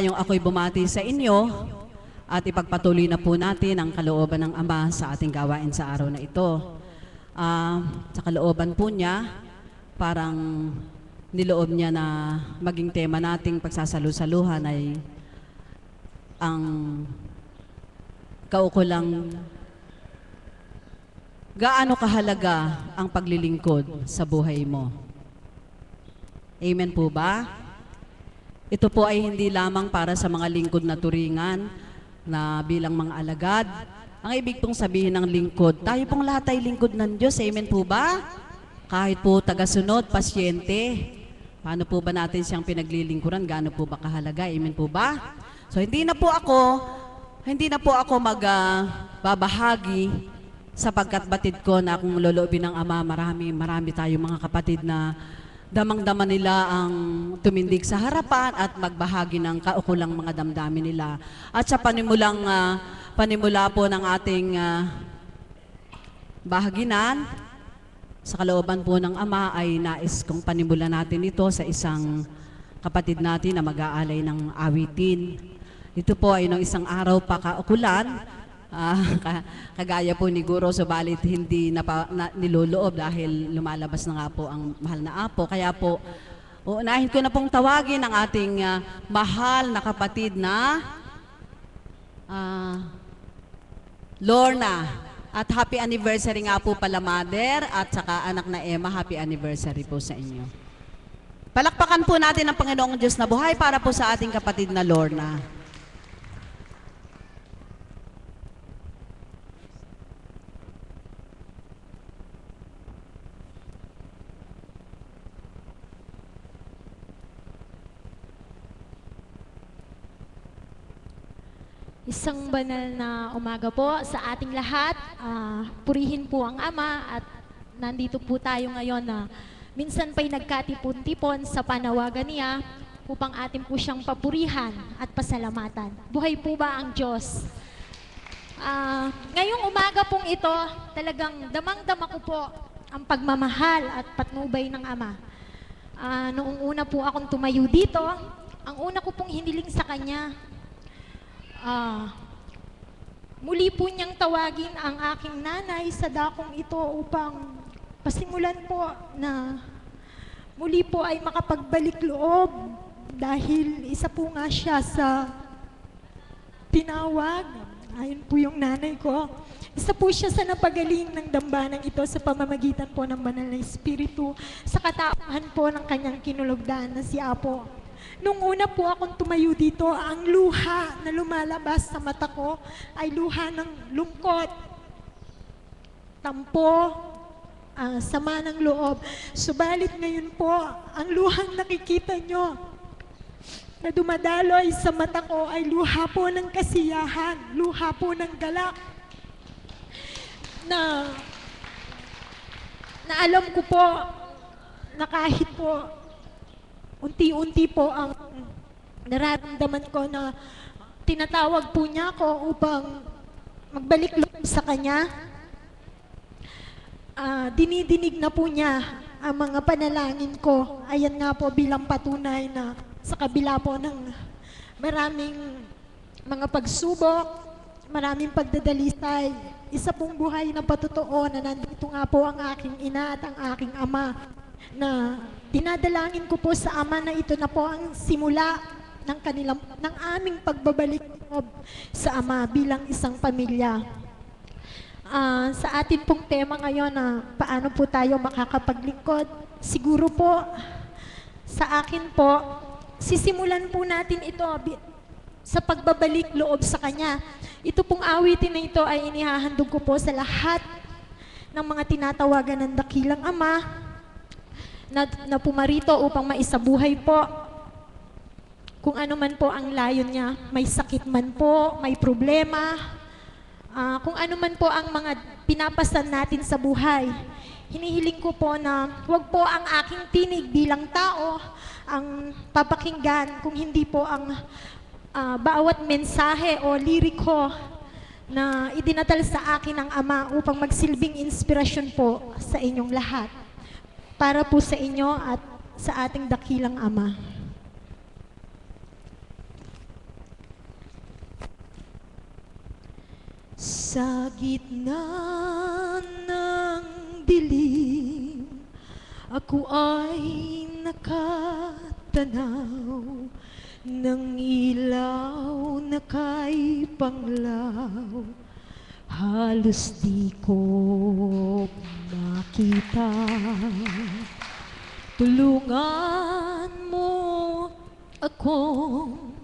Yung ako'y bumati sa inyo at ipagpatuloy na po natin ang kalooban ng Ama sa ating gawain sa araw na ito. Sa kalooban po niya, parang niloob niya na maging tema nating pagsasalu-saluhan ay ang kaukulang gaano kahalaga ang paglilingkod sa buhay mo. Amen po ba? Ito po ay hindi lamang para sa mga lingkod na turingan na bilang mga alagad. Ang ibig pong sabihin ng lingkod, tayo pong lahat ay lingkod ng Diyos. Amen po ba? Kahit po tagasunod, pasyente. Paano po ba natin siyang pinaglilingkuran? Gaano po ba kahalaga? Amen po ba? So hindi na po ako magbabahagi sapagkat batid ko na kung loloobin ng Ama, marami tayong mga kapatid na damang-dama nila ang tumindig sa harapan at magbahagi ng kaukulang mga damdamin nila. At sa panimula po ng ating bahaginan, sa kalooban po ng Ama ay nais kong panimula natin ito sa isang kapatid natin na mag-aalay ng awitin. Ito po ay ng isang araw pa kaukulan, kagaya po ni Guro, subalit hindi niloloob dahil lumalabas na nga po ang mahal na apo. Kaya po, uunahin ko na pong tawagin ang ating mahal na kapatid na Lorna. At happy anniversary nga po pala, Mother, at saka anak na Emma, happy anniversary po sa inyo. Palakpakan po natin ang Panginoong Diyos na buhay para po sa ating kapatid na Lorna. Isang banal na umaga po sa ating lahat. Purihin po ang Ama at nandito po tayo ngayon na minsan pa'y nagkatipon-tipon sa panawagan niya upang atin po siyang papurihan at pasalamatan. Buhay po ba ang Diyos? Ngayong umaga pong ito, talagang damang-dama ko po ang pagmamahal at patnubay ng Ama. Noong una po akong tumayo dito, ang una ko pong hiniling sa Kanya, muli po niyang tawagin ang aking nanay sa dakong ito upang pasimulan po na muli po ay makapagbalik loob dahil isa po nga siya sa tinawag. Ayun po yung nanay ko. Isa po siya sa napagaling ng dambanang ito sa pamamagitan po ng banal na Espiritu sa katauhan po ng kanyang kinulugdan na si Apo. Nung una po akong tumayo dito, ang luha na lumalabas sa mata ko ay luha ng lungkot, tampo, sama ng loob. Subalit ngayon po, ang luhang nakikita nyo na dumadaloy sa mata ko ay luha po ng kasiyahan, luha po ng galak, na alam ko po na kahit po unti-unti po ang nararamdaman ko na tinatawag po niya ako upang magbalik loob sa Kanya. Dinidinig na po niya ang mga panalangin ko. Ayan nga po bilang patunay na sa kabila po ng maraming mga pagsubok, maraming pagdadalisay, isa pong buhay na patotoo na nandito nga po ang aking ina at ang aking ama, na dinadalangin ko po sa Ama na ito na po ang simula ng aming pagbabalik sa Ama bilang isang pamilya. Sa atin pong tema ngayon na paano po tayo makakapaglingkod, siguro po sa akin po, sisimulan po natin ito sa pagbabalik loob sa Kanya. Ito pong awitin na ito ay inihahandog ko po sa lahat ng mga tinatawagan ng dakilang Ama na pumarito upang maisabuhay po kung ano man po ang layon niya. May sakit man po, may problema, kung ano man po ang mga pinapasan natin sa buhay. Hinihiling ko po na huwag po ang aking tinig bilang tao ang papakinggan, kung hindi po ang bawat mensahe o liriko na idinatal sa akin ng Ama upang magsilbing inspirasyon po sa inyong lahat. Para po sa inyo at sa ating dakilang Ama. Sa gitna ng dilim, ako ay nakatanaw ng ilaw na kay panglaw. Halos di ko makita. Tulungan mo akong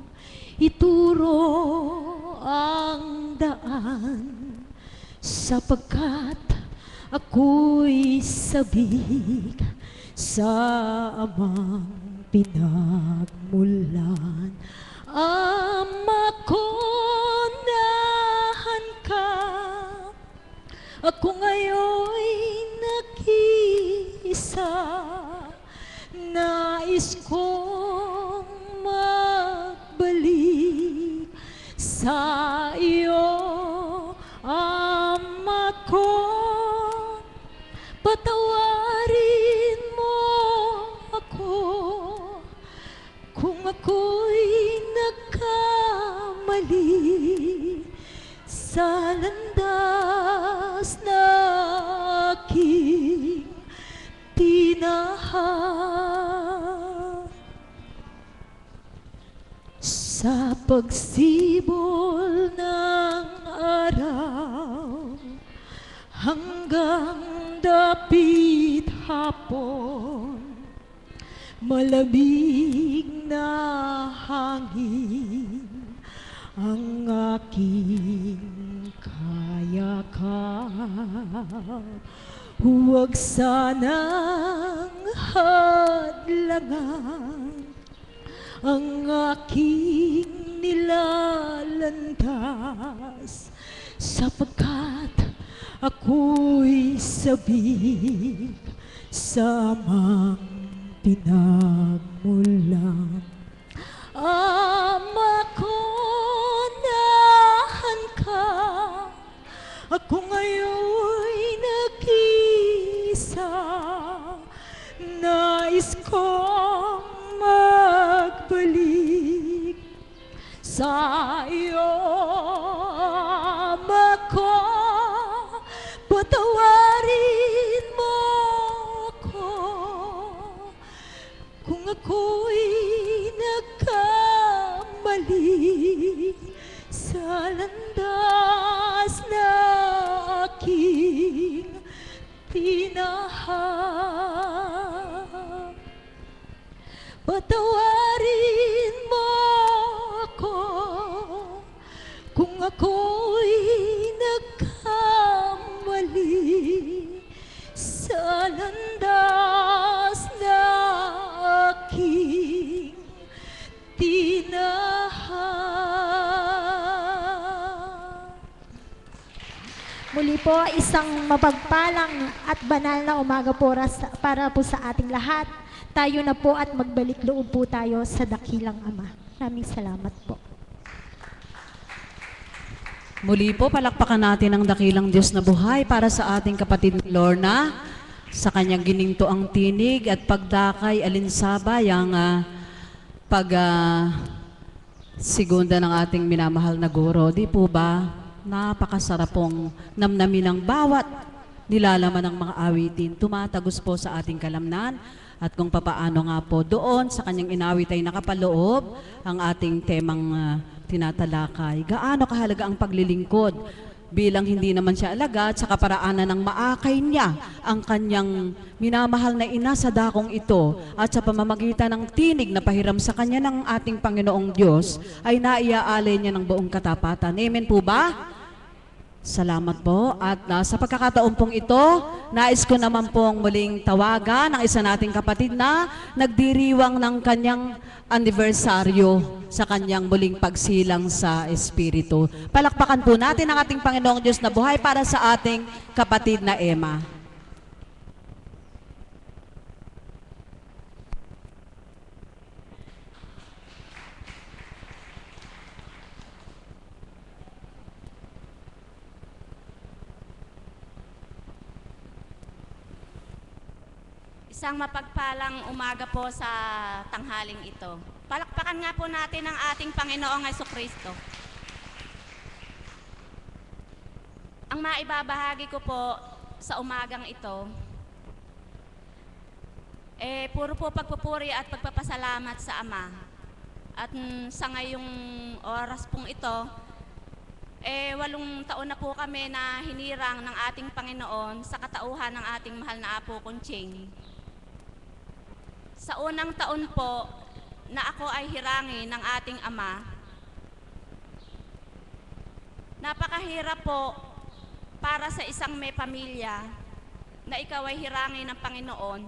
ituro ang daan, sapagkat ako'y sabik sa amang pinagmulan. Ama ko, nahan ka, ako ngayon'y nag-iisa. Nais kong magbalik sa iyo, Ama ko. Patawarin mo ako kung ako'y nagkamali sa landas na aking tinahan. Sa pagsibol ng araw hanggang dapit hapon, malamig na hangin ang aking kayakap. Huwag sanang hadlangan ang aking nilalandas, sapagkat ako'y sabik sa amang pinagmulan. Ama ko, nahan ka, ako ngayon'y nag-iisa. Nais kong magbalik sa iyo, Ama ko. Patawarin mo ako kung ako'y nagkamali sa landas na aking tinahan. Patawarin mo ako kung ako'y nagkamali sa landas na aking tinahan. Muli po, isang mapagpalang at banal na umaga po para po sa ating lahat. Tayo na po at magbalik loob po tayo sa dakilang Ama. Maraming salamat po. Muli po, palakpakan natin ang dakilang Diyos na buhay para sa ating kapatid Lorna, sa kanyang gininto ang tinig at pagdakay alinsabay ang segunda ng ating minamahal na guro. Di po ba? Napakasarap pong namnamin ng bawat nilalaman ng mga awitin. Tumatagos po sa ating kalamnan. At kung papaano nga po doon sa kanyang inawit ay nakapaloob ang ating temang tinatalakay. Gaano kahalaga ang paglilingkod bilang hindi naman siya alagad sa kaparaanan ng maakay niya ang kanyang minamahal na ina sa dakong ito at sa pamamagitan ng tinig na pahiram sa kanya ng ating Panginoong Diyos ay naiaalay niya ng buong katapatan. Amen po ba? Salamat po. At sa pagkakataon pong ito, nais ko naman pong muling tawagan ang isa nating kapatid na nagdiriwang ng kanyang anibersaryo sa kanyang muling pagsilang sa Espiritu. Palakpakan po natin ang ating Panginoong Diyos na buhay para sa ating kapatid na Emma. Isang mapagpalang umaga po sa tanghaling ito. Palakpakan nga po natin ang ating Panginoong Hesukristo. Ang maibabahagi ko po sa umagang ito, puro po pagpupuri at pagpapasalamat sa Ama. At sa ngayong oras pong ito, 8 taon na po kami na hinirang ng ating Panginoon sa katauhan ng ating mahal na Apo Kunching. Sa unang taon po na ako ay hirangin ng ating Ama, napakahirap po para sa isang may pamilya na ikaw ay hirangin ng Panginoon.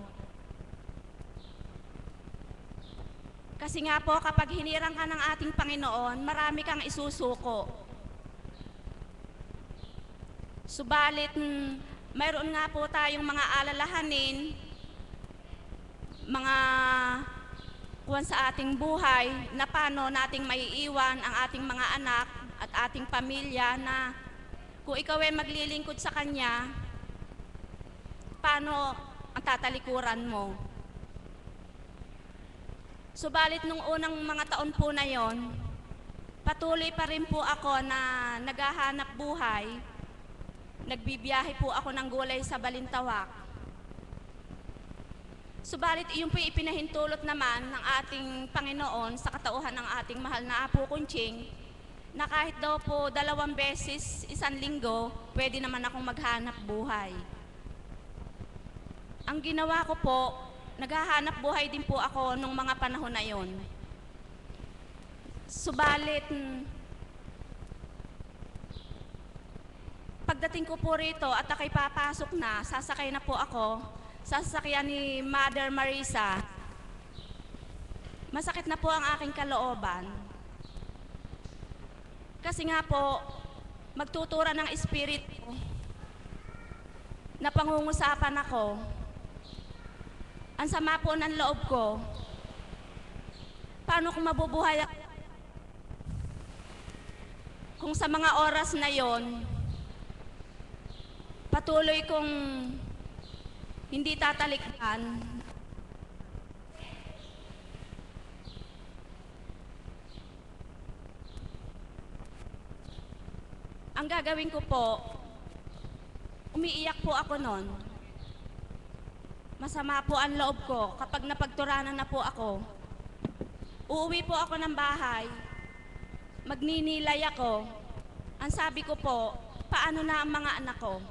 Kasi nga po, kapag hinirang ka ng ating Panginoon, marami kang isusuko. Subalit, mayroon nga po tayong mga alalahanin, mga kuwan sa ating buhay, na paano nating maiiwan ang ating mga anak at ating pamilya na kung ikaw ay maglilingkod sa Kanya, paano ang tatalikuran mo? Subalit nung unang mga taon po na yon, patuloy pa rin po ako na naghahanap buhay. Nagbibiyahe po ako ng gulay sa Balintawak. Subalit iyon po ipinahintulot naman ng ating Panginoon sa katauhan ng ating mahal na Apo Kunching, na kahit daw po 2 beses, 1 linggo, pwede naman akong maghanap buhay. Ang ginawa ko po, naghahanap buhay din po ako nung mga panahon na yon. Subalit, pagdating ko po rito at ako'y papasok na, sasakay na po ako sa sasakyan ni Mother Marisa. Masakit na po ang aking kalooban. Kasi nga po, magtutura ng espiritu na pangungusapan ako. Ang sama po ng loob ko. Paano kung mabubuhay kung sa mga oras na yon, patuloy kong hindi tatalikdan. Ang gagawin ko po, umiiyak po ako noon. Masama po ang loob ko kapag napagturanan na po ako. Uuwi po ako ng bahay, magninilay ako. Ang sabi ko po, paano na ang mga anak ko?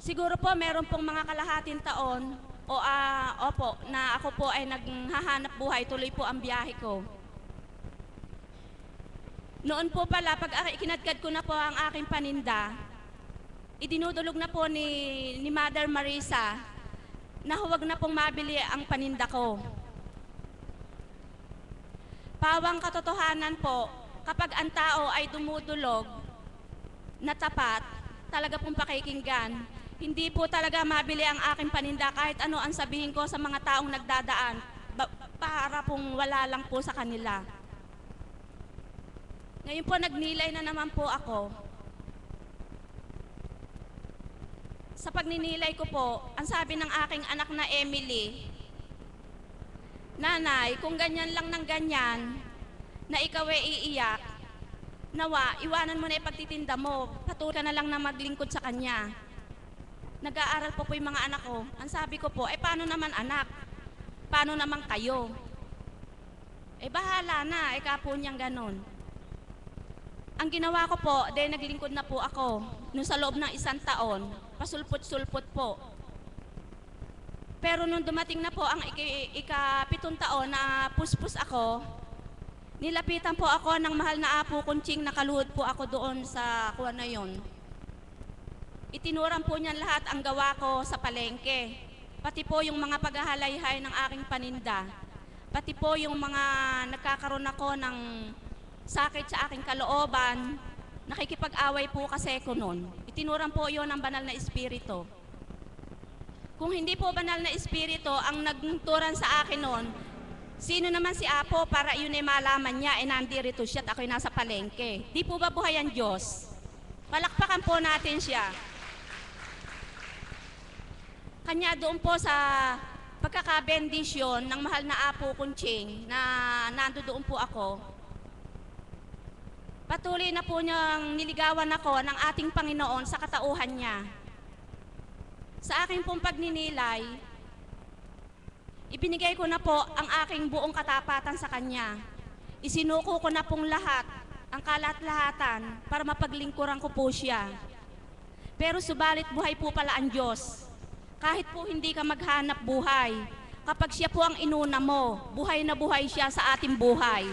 Siguro po meron pong mga kalahating taon opo, na ako po ay naghahanap buhay, tuloy po ang biyahe ko. Noon po pala, pag ikinadkad ko na po ang aking paninda, idinudulog na po ni Mother Marisa na huwag na pong mabili ang paninda ko. Pawang katotohanan po, kapag ang tao ay dumudulog na tapat, talaga pong pakikinggan, hindi po talaga mabili ang aking paninda kahit ano ang sabihin ko sa mga taong nagdadaan, para pong wala lang po sa kanila. Ngayon po, nagnilay na naman po ako. Sa pagninilay ko po, ang sabi ng aking anak na Emily, "Nanay, kung ganyan lang ng ganyan, na ikaw ay iiyak, nawa, iwanan mo na ipagtitinda mo, patuloy ka na lang na maglingkod sa Kanya." Nag-aaral po yung mga anak ko. Ang sabi ko po, paano naman anak? Paano naman kayo? Bahala na, kapo niyang ganon. Ang ginawa ko po, dahil naglingkod na po ako, nung sa loob ng 1 taon, pasulpot-sulpot po. Pero nung dumating na po ang ika-7 taon na puspus ako, nilapitan po ako ng mahal na Apo Kunching, nakaluhod po ako doon sa kuwan na yon. Itinuran po niyan lahat ang gawa ko sa palengke. Pati po yung mga paghahalayhay ng aking paninda. Pati po yung mga nagkakaroon ako ng sakit sa aking kalooban, nakikipag-away po kasi ko noon. Itinuran po yon ng banal na espiritu. Kung hindi po banal na espiritu ang nagturan sa akin noon, sino naman si Apo para yun ay malaman niya, nandirito siya at ako'y nasa palengke? Di po ba buhay ang Diyos? Palakpakan po natin siya. Kanya doon po sa pagkakabendisyon ng mahal na Apo Kunching na nandoon po ako, Patuloy na po niyang niligawan ako ng ating Panginoon sa katauhan niya. Sa aking pong pagninilay, ibinigay ko na po ang aking buong katapatan sa Kanya. Isinuko ko na pong lahat, ang kalat-lahatan, para mapaglingkuran ko po siya. Pero subalit buhay po pala ang Diyos. Kahit po hindi ka maghanap buhay, kapag siya po ang inuna mo, buhay na buhay siya sa ating buhay.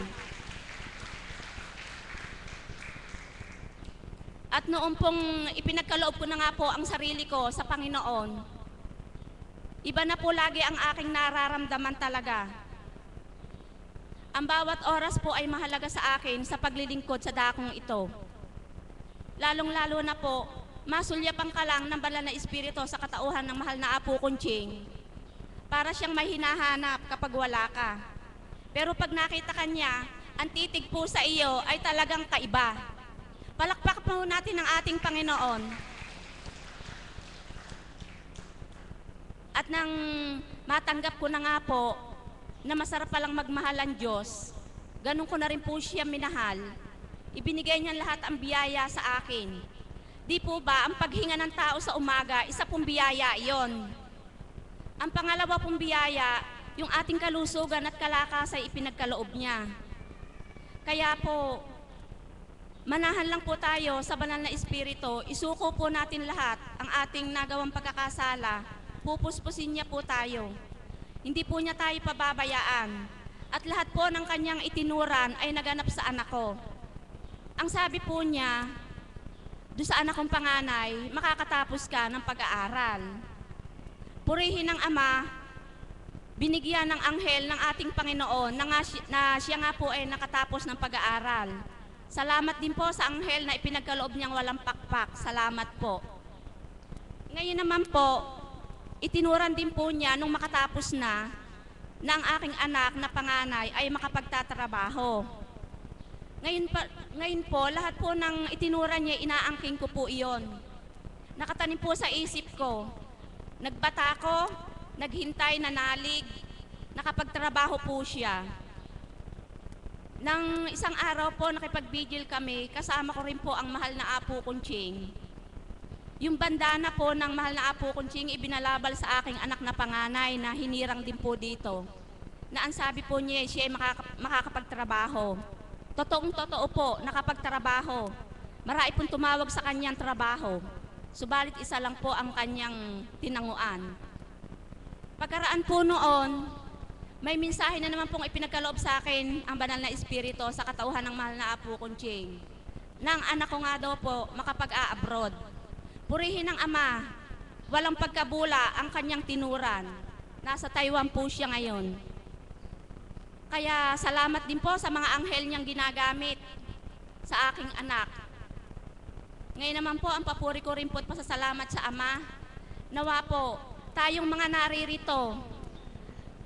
At noon pong ipinagkaloob ko na nga po ang sarili ko sa Panginoon, iba na po lagi ang aking nararamdaman talaga. Ang bawat oras po ay mahalaga sa akin sa paglilingkod sa dakong ito. Lalong-lalo na po, masulyapan ka lang ng banal na Espiritu sa katauhan ng mahal na Apo Kunching para siyang may hinahanap kapag wala ka. Pero pag nakita ka niya, ang titig po sa iyo ay talagang kaiba. Palakpak po natin ang ating Panginoon. At nang matanggap ko na nga po na masarap palang magmahal ang Diyos, ganun ko na rin po siya minahal. Ibinigay niya lahat ang biyaya sa akin. Di po ba ang paghinga ng tao sa umaga, isa pong biyaya iyon. Ang pangalawa pong biyaya, yung ating kalusugan at kalakas ay ipinagkaloob niya. Kaya po, manahan lang po tayo sa banal na Espiritu, isuko po natin lahat ang ating nagawang pagkakasala, pupuspusin niya po tayo. Hindi po niya tayo pababayaan. At lahat po ng kanyang itinuran ay naganap sa anak ko. Ang sabi po niya, doon sa anak kong panganay, makakatapos ka ng pag-aaral. Purihin ng Ama, binigyan ng anghel ng ating Panginoon na siya nga po ay nakatapos ng pag-aaral. Salamat din po sa anghel na ipinagkaloob niyang walang pakpak. Salamat po. Ngayon naman po, itinuran din po niya nung makatapos na ang aking anak na panganay ay makapagtatrabaho. Ngayon po, lahat po ng itinuran niya, inaangking ko po iyon. Nakatanim po sa isip ko. Nagbata ko, naghintay, nanalig, nakapagtrabaho po siya. Nang isang araw po, nakipag-vigil kami, kasama ko rin po ang mahal na Apo Kunching. Yung bandana po ng mahal na Apo Kunching, ibinalabal sa aking anak na panganay na hinirang din po dito. Na ang sabi po niya, siya ay makakapagtrabaho. Totoong-totoo po, nakapagtrabaho. Marami pong tumawag sa kanyang trabaho. Subalit isa lang po ang kanyang tinanguan. Pagkaraan po noon, may mensahe na naman pong ipinagkaloob sa akin ang banal na Espiritu sa katauhan ng mahal na Apo Kunching. Nang anak ko nga daw po makapag-a-abroad. Purihin ng Ama, walang pagkabula ang kanyang tinuran. Nasa Taiwan po siya ngayon. Kaya salamat din po sa mga anghel niyang ginagamit sa aking anak. Ngayon naman po, ang papuri ko rin po at pasasalamat sa Ama. Nawa po, tayong mga naririto,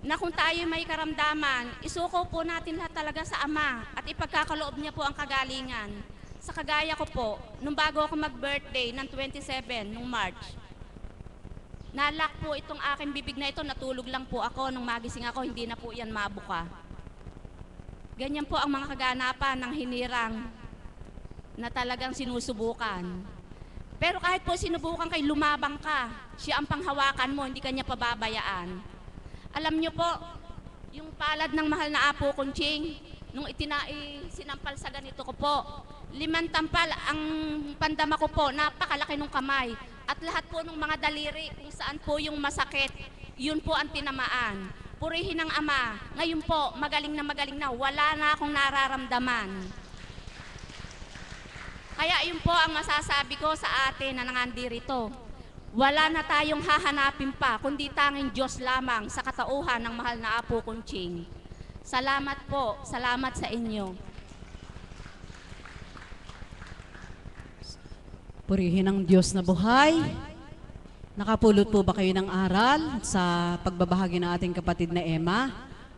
na kung tayo may karamdaman, isuko po natin lahat talaga sa Ama at ipagkakaloob niya po ang kagalingan. Sa kagaya ko po, nung bago ako mag-birthday ng 27 nung March, nalak po itong aking bibig na ito, natulog lang po ako, nung magising ako, hindi na po yan mabuka. Ganyan po ang mga kaganapan ng hinirang na talagang sinusubukan. Pero kahit po sinubukan kay lumabang ka, siya ang panghawakan mo, hindi kanya pababayaan. Alam niyo po, yung palad ng mahal na Apo Kunching, nung sinampal sa ganito ko po, 5 tampal ang pandama ko po, napakalaki ng kamay. At lahat po ng mga daliri, kung saan po yung masakit, yun po ang tinamaan. Purihin ng Ama, ngayon po, magaling na, wala na akong nararamdaman. Kaya yun po ang masasabi ko sa atin na nangandirito. Wala na tayong hahanapin pa, kundi tanging Diyos lamang sa katauhan ng mahal na Apo Kunching. Salamat po, salamat sa inyo. Purihin ang Diyos na buhay. Nakapulot po ba kayo ng aral sa pagbabahagi ng ating kapatid na Emma?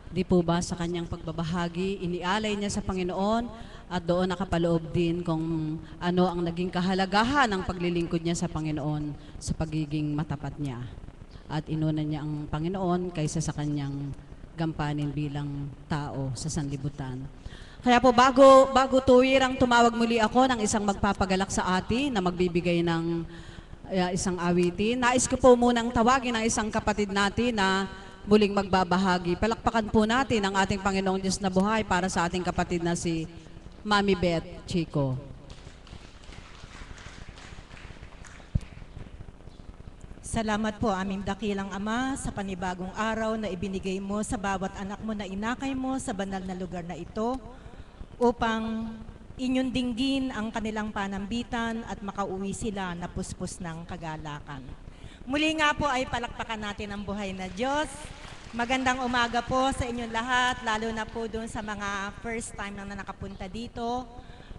Di po ba sa kanyang pagbabahagi, inialay niya sa Panginoon at doon nakapaloob din kung ano ang naging kahalagahan ng paglilingkod niya sa Panginoon sa pagiging matapat niya. At inuna niya ang Panginoon kaysa sa kanyang gampanin bilang tao sa sanlibutan. Kaya po bago tuwirang tumawag muli ako ng isang magpapagalak sa atin na magbibigay ng isang awitin, nais ko po munang tawagin ang isang kapatid natin na muling magbabahagi. Palakpakan po natin ang ating Panginoong Diyos na buhay para sa ating kapatid na si Mami Beth Chico. Salamat po aming dakilang Ama sa panibagong araw na ibinigay mo sa bawat anak mo na inakay mo sa banal na lugar na ito upang inyong dinggin ang kanilang panambitan at makauwi sila na puspos ng kagalakan. Muli nga po ay palakpakan natin ang buhay na Diyos. Magandang umaga po sa inyong lahat, lalo na po doon sa mga first time na nakapunta dito.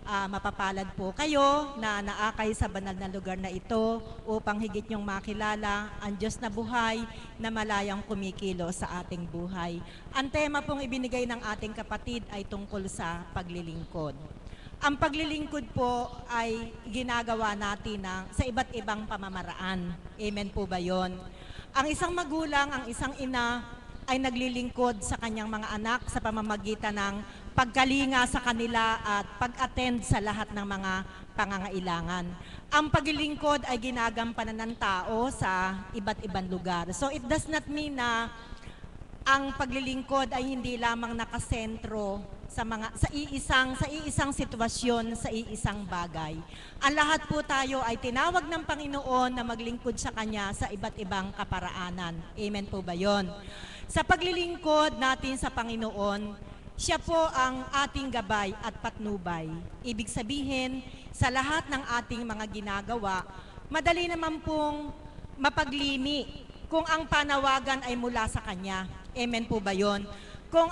Mapapalad po kayo na naakay sa banal na lugar na ito upang higit niyong makilala ang Diyos na buhay na malayang kumikilo sa ating buhay. Ang tema pong ibinigay ng ating kapatid ay tungkol sa paglilingkod. Ang paglilingkod po ay ginagawa natin sa iba't ibang pamamaraan. Amen po ba yon? Ang isang magulang, ang isang ina ay naglilingkod sa kanyang mga anak sa pamamagitan ng pagkalinga sa kanila at pag-attend sa lahat ng mga pangangailangan. Ang paglilingkod ay ginagampanan ng tao sa iba't ibang lugar. So it does not mean na ang paglilingkod ay hindi lamang nakasentro sa iisang sitwasyon, sa iisang bagay. Ang lahat po tayo ay tinawag ng Panginoon na maglingkod sa Kanya sa iba't ibang kaparaanan. Amen po ba yon? Sa paglilingkod natin sa Panginoon, Siya po ang ating gabay at patnubay. Ibig sabihin, sa lahat ng ating mga ginagawa, madali naman pong mapaglimi kung ang panawagan ay mula sa Kanya. Amen po ba yon? Kung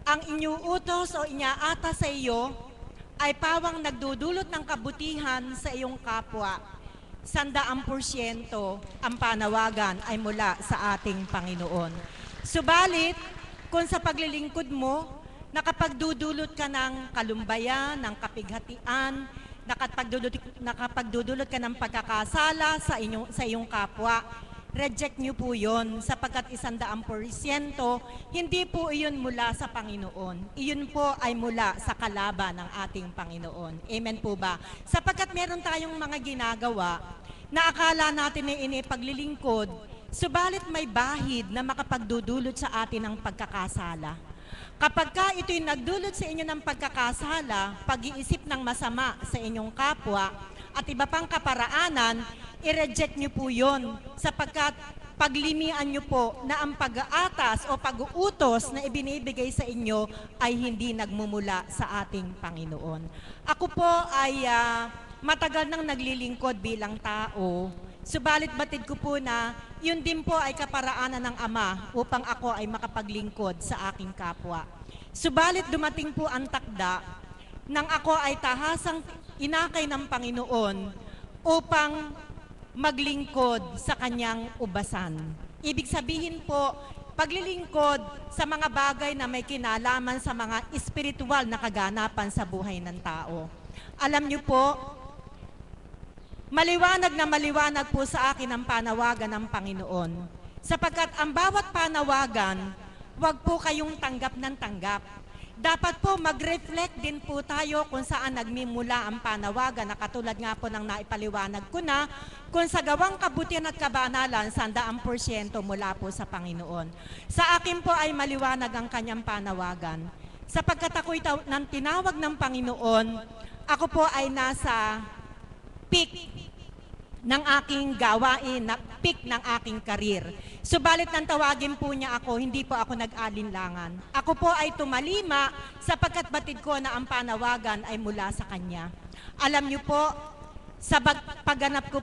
ang inyuutos o inyaata sa iyo ay pawang nagdudulot ng kabutihan sa iyong kapwa, 100% ang panawagan ay mula sa ating Panginoon. Subalit, kung sa paglilingkod mo, nakapagdudulot ka ng kalumbayan, ng kapighatian, nakapagdudulot ka ng pagkakasala sa iyong kapwa, reject niyo po yun sapagkat 100% hindi po iyon mula sa Panginoon. Iyon po ay mula sa kalaban ng ating Panginoon. Amen po ba? Sapagkat meron tayong mga ginagawa na akala natin ay inipaglilingkod, subalit may bahid na makapagdudulot sa atin ng pagkakasala. Kapag ka ito'y nagdulot sa inyo ng pagkakasala, pag-iisip ng masama sa inyong kapwa, at iba pang kaparaanan, i-reject nyo po yun sapagkat paglimian nyo po na ang pag-aatas o pag-uutos na ibinibigay sa inyo ay hindi nagmumula sa ating Panginoon. Ako po ay matagal nang naglilingkod bilang tao, subalit batid ko po na yun din po ay kaparaanan ng Ama upang ako ay makapaglingkod sa aking kapwa. Subalit dumating po ang takda nang ako ay tahasang inakay ng Panginoon upang maglingkod sa Kanyang ubasan. Ibig sabihin po, paglilingkod sa mga bagay na may kinalaman sa mga espiritual na kaganapan sa buhay ng tao. Alam niyo po, maliwanag na maliwanag po sa akin ang panawagan ng Panginoon. Sapagkat ang bawat panawagan, huwag po kayong tanggap ng tanggap. Dapat po mag-reflect din po tayo kung saan nagmimula ang panawagan na katulad nga po ng naipaliwanag ko na kung sa gawang kabutihan at kabanalan, 100% mula po sa Panginoon. Sa akin po ay maliwanag ang Kanyang panawagan. Sapagkat ako'y nang tinawag ng Panginoon, ako po ay nasa peak ng aking gawain, na peak ng aking karir. Subalit nang tawagin po niya ako, hindi po ako nag-alinlangan. Ako po ay tumalima sapagkat batid ko na ang panawagan ay mula sa Kanya. Alam niyo po, sa pagganap ko